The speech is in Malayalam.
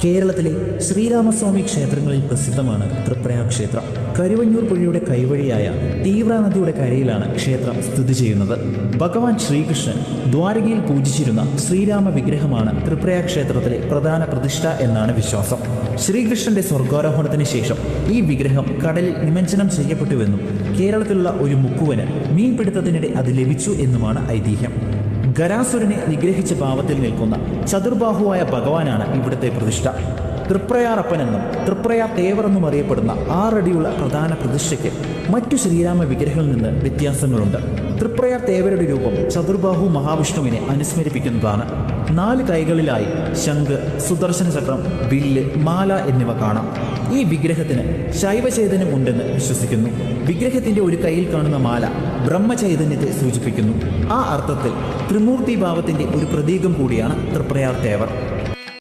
കേരളത്തിലെ ശ്രീരാമസ്വാമി ക്ഷേത്രങ്ങളിൽ പ്രസിദ്ധമാണ് തൃപ്രയാർ ക്ഷേത്രം. കരുവഞ്ഞൂർ പുഴയുടെ കൈവഴിയായ തീവ്ര നദിയുടെ കരയിലാണ് ക്ഷേത്രം സ്ഥിതി ചെയ്യുന്നത്. ഭഗവാൻ ശ്രീകൃഷ്ണൻ ദ്വാരകയിൽ പൂജിച്ചിരുന്ന ശ്രീരാമ വിഗ്രഹമാണ് തൃപ്രയാർ ക്ഷേത്രത്തിലെ പ്രധാന പ്രതിഷ്ഠ എന്നാണ് വിശ്വാസം. ശ്രീകൃഷ്ണന്റെ സ്വർഗാരോഹണത്തിന് ശേഷം ഈ വിഗ്രഹം കടലിൽ നിമജ്ജനം ചെയ്യപ്പെട്ടുവെന്നും കേരളത്തിലുള്ള ഒരു മുക്കുവന് മീൻപിടുത്തത്തിനിടെ അത് ലഭിച്ചു എന്നുമാണ് ഐതിഹ്യം. ഗരാസുരനെ നിഗ്രഹിച്ച ഭാവത്തിൽ നിൽക്കുന്ന ചതുർബാഹുവായ ഭഗവാനാണ് ഇവിടുത്തെ പ്രതിഷ്ഠ. തൃപ്രയാറപ്പനെന്നും തൃപ്രയാർ തേവർ എന്നും അറിയപ്പെടുന്ന 6 അടിയുള്ള പ്രധാന പ്രതിഷ്ഠയ്ക്ക് മറ്റു ശ്രീരാമ വിഗ്രഹങ്ങളിൽ നിന്ന് വ്യത്യാസങ്ങളുണ്ട്. തൃപ്രയാർ തേവരുടെ രൂപം ചതുർബാഹു മഹാവിഷ്ണുവിനെ അനുസ്മരിപ്പിക്കുന്നതാണ്. 4 കൈകളിലായി ശംഖ്, സുദർശന ചക്രം, വില്ല്, മാല എന്നിവ കാണാം. ഈ വിഗ്രഹത്തിന് ശൈവചൈതന്യം ഉണ്ടെന്ന് വിശ്വസിക്കുന്നു. വിഗ്രഹത്തിന്റെ ഒരു കൈയിൽ കാണുന്ന മാല ബ്രഹ്മചൈതന്യത്തെ സൂചിപ്പിക്കുന്നു. ആ അർത്ഥത്തിൽ ത്രിമൂർത്തി ഭാവത്തിന്റെ ഒരു പ്രതീകം കൂടിയാണ് തൃപ്രയാർ തേവർ.